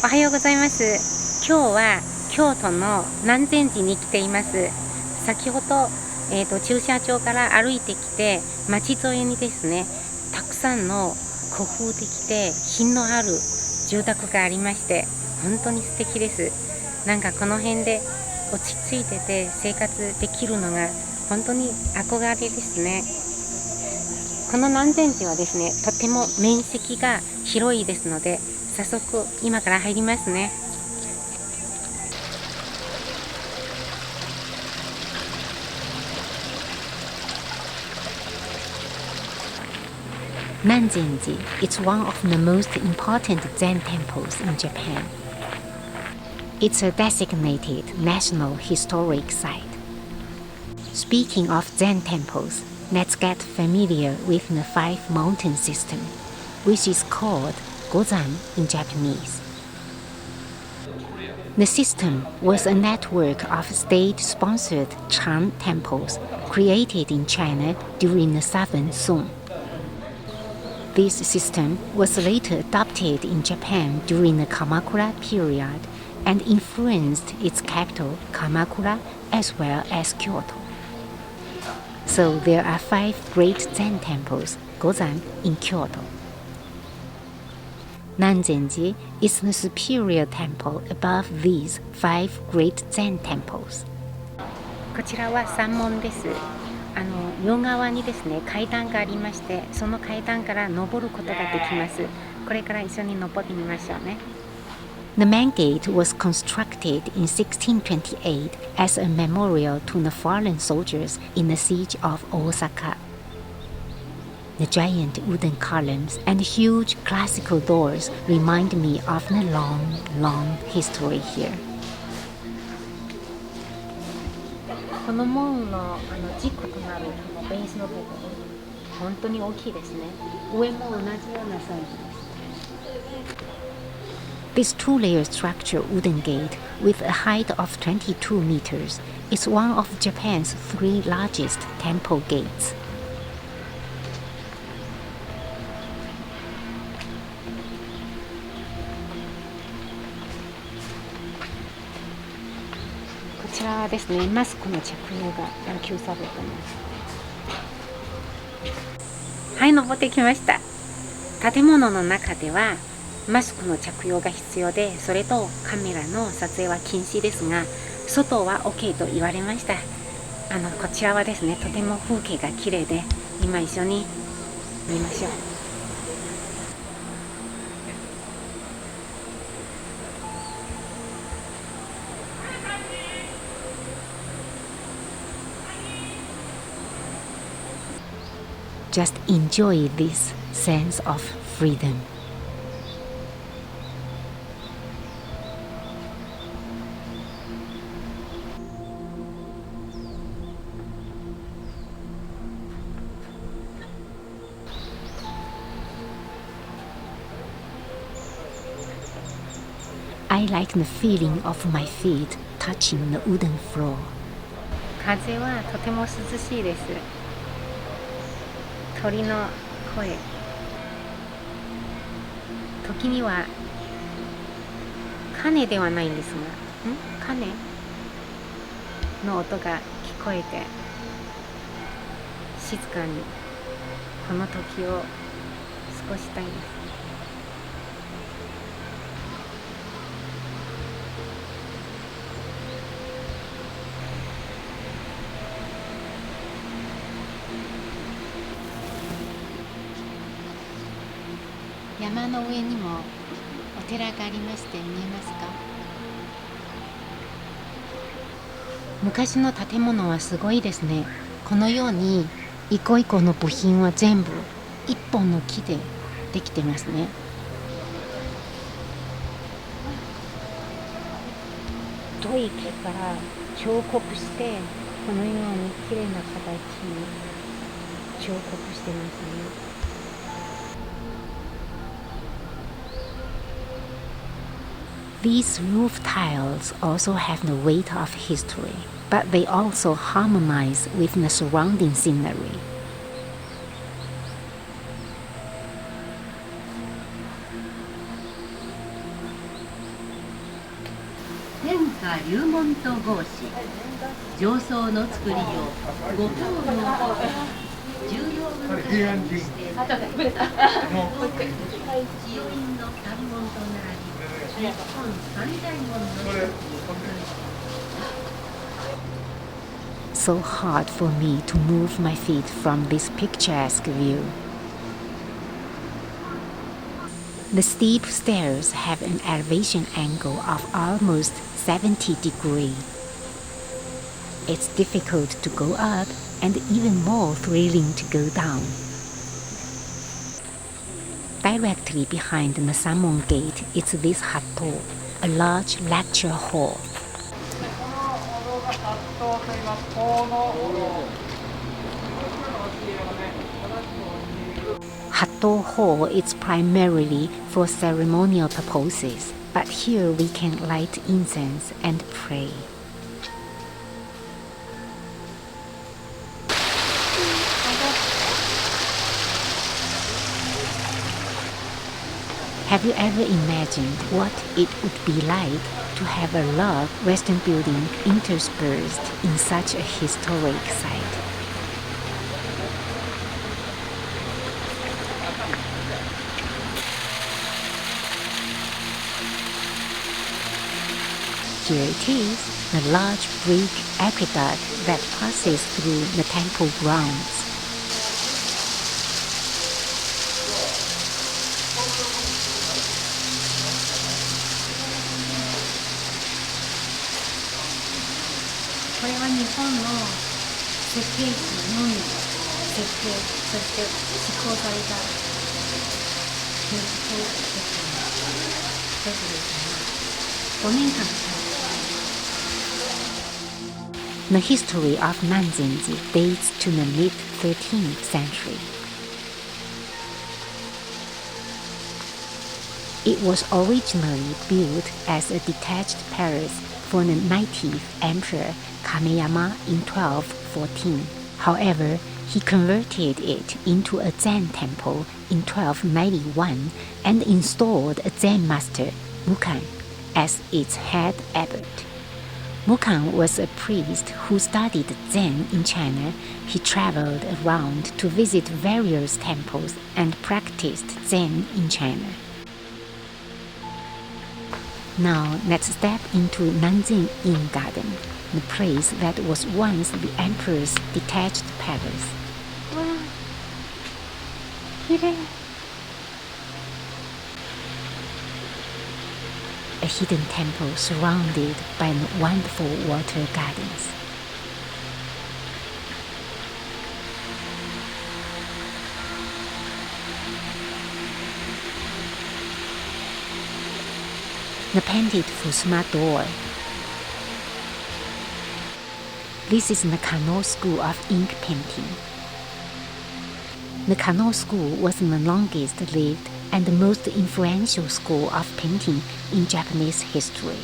おはようございます。今日は京都の南禅寺に来ています。先ほど、駐車場から歩いてきて、街沿いにですね、たくさんの工夫的で品のある住宅がありまして、本当に素敵です。なんかこの辺で落ち着いてて生活できるのが本当に憧れですね。この南禅寺はですね、とても面積が広いですので、早速今から入りますね。Nanzen-ji is one of the most important Zen temples in Japan. It's a designated National Historic Site. Speaking of Zen temples, let's get familiar with the Five Mountain System, which is called Gozan in Japanese. The system was a network of state-sponsored Chan temples created in China during the 7th Song. This system was later adopted in Japan during the Kamakura period and influenced its capital, Kamakura, as well as Kyoto. So there are 5 great Zen temples, Gozan, in Kyoto. Nanzen-ji is the superior temple above these 5 great Zen temples. こちらは山門です。両側にですね、階段がありまして、その階段から登ることができます。これから一緒に登ってみましょうね。The main gate was constructed in 1628 as a memorial to the fallen soldiers in the siege of Osaka. The giant wooden columns and huge classical doors remind me of the long, long history here. この門の軸となるベースの部分、本当に大きいですね。上も同じようなサイズです。This two-layer structure wooden gate with a height of 22 meters is one of Japan's 3 largest temple gates. こちらはですね、マスクの着用が要求されています。はい、登ってきました。建物の中ではマスクの着用が必要で、それとカメラの撮影は禁止ですが、外は OK と言われました。こちらはですね、とても風景が綺麗で、今一緒に見ましょう。Just enjoy this sense of freedom. I like the feeling of my feet touching the wooden floor. 風はとても涼しいです。鳥の声、時には鐘ではないんですが、鐘の音が聞こえて、静かにこの時を過ごしたいです。山の上にもお寺がありまして見えますか？昔の建物はすごいですね。このように一個一個の部品は全部一本の木でできてますね。太い木から彫刻してこのように綺麗な形に彫刻してますね。These roof tiles also have the weight of history, but they also harmonize with the surrounding scenery. 天下流門と号し、上層の作りを五方の重要文化財に指定され、千代院の三門と並び、日本三大門の一つに数えて So hard for me to move my feet from this picturesque view. The steep stairs have an elevation angle of almost 70 degrees. It's difficult to go up and even more thrilling to go down. Directly behind the Sanmon Gate is this Hato, a large lecture hall. Hato Hall is primarily for ceremonial purposes, but here we can light incense and pray. Have you ever imagined what it would be like to have a large Western building interspersed in such a historic site? Here it is, the large brick aqueduct that passes through the temple grounds. This is The history of Nanzen-ji dates to the mid-13th century. It was originally built as a detached palace for the 19th Emperor Kameyama in 1214. However, he converted it into a Zen temple in 1291 and installed a Zen master, Mukan, as its head abbot. Mukan was a priest who studied Zen in China. He traveled around to visit various temples and practiced Zen in China. Now let's step into Nanzen Garden, the place that was once the emperor's detached palace. Wow, a hidden temple surrounded by wonderful water gardens. The painted Fusuma door. This is the Kano school of ink painting. The Kano school was the longest lived and the most influential school of painting in Japanese history.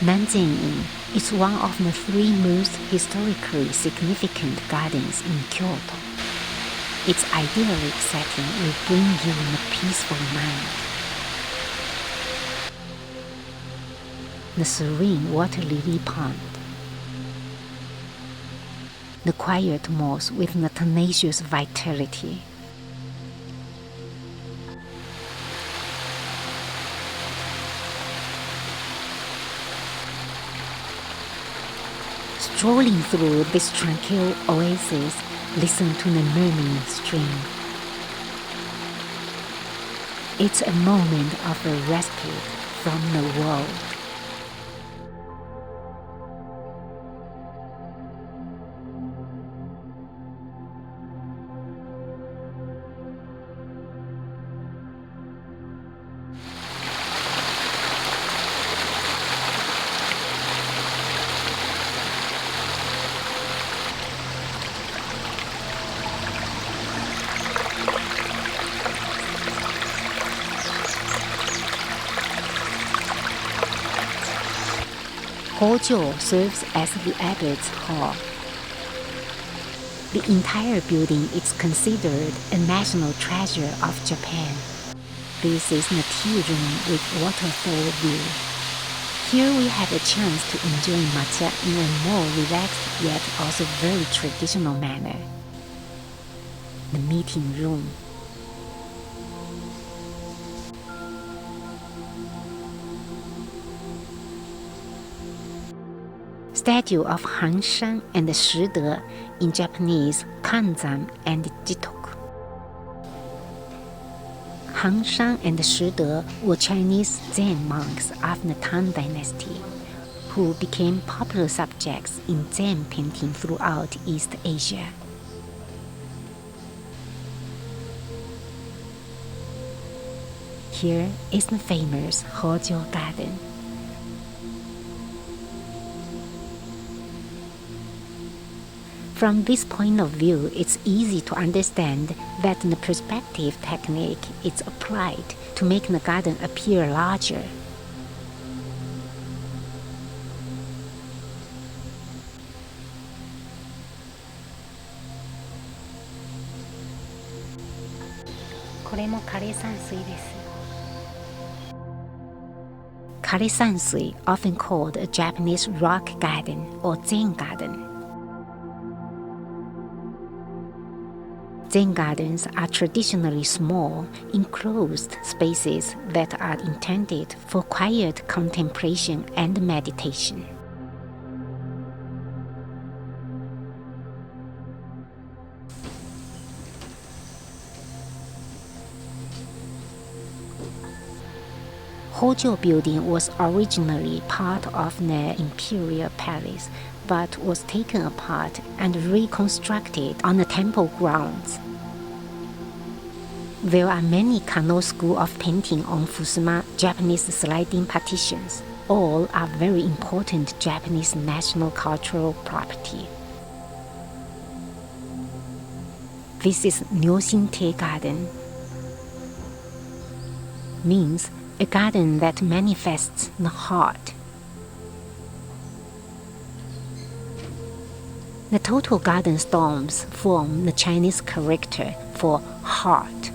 Nanzen-in is one of the three most historically significant gardens in Kyoto. Its idyllic setting will bring you a peaceful mind. The serene water lily pond. The quiet moss with the tenacious vitality. Strolling through this tranquil oasis, listen to the murmuring stream. It's a moment of a respite from the world. Hojo serves as the abbot's hall. The entire building is considered a national treasure of Japan. This is the tea room with waterfall view. Here we have a chance to enjoy matcha in a more relaxed yet also very traditional manner. The meeting room. Statue of Hanshan and Shide, in Japanese Kanzan and Jitok. Hanshan and Shide were Chinese Zen monks of the Tang Dynasty, who became popular subjects in Zen painting throughout East Asia. Here is the famous Hojo Garden. From this point of view, it's easy to understand that the perspective technique is applied to make the garden appear larger. Kareisansui, often called a Japanese rock garden or Zen garden. Zen gardens are traditionally small, enclosed spaces that are intended for quiet contemplation and meditation. Hojo building was originally part of the imperial palace, but was taken apart and reconstructed on the temple grounds. There are many Kano school of painting on Fusuma Japanese sliding partitions. All are very important Japanese national cultural property. This is Nyoshinte Garden, means a garden that manifests the heart. The total garden stones form the Chinese character for heart.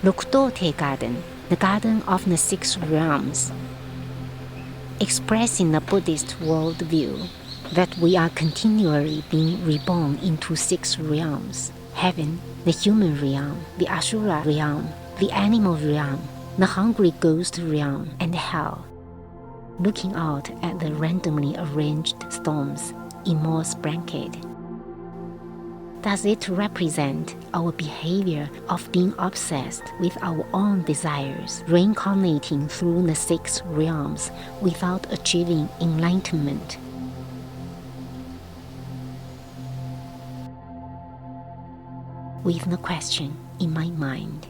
Rokdote Garden, the garden of the six realms, expressing the Buddhist worldview that we are continually being reborn into six realms: heaven, the human realm, the Asura realm, the animal realm, the hungry ghost realm, and hell. Looking out at the randomly arranged stones in moss blanket, does it represent our behavior of being obsessed with our own desires, reincarnating through the six realms without achieving enlightenment? With the question in my mind.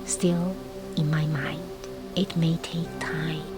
Still in my mind, it may take time.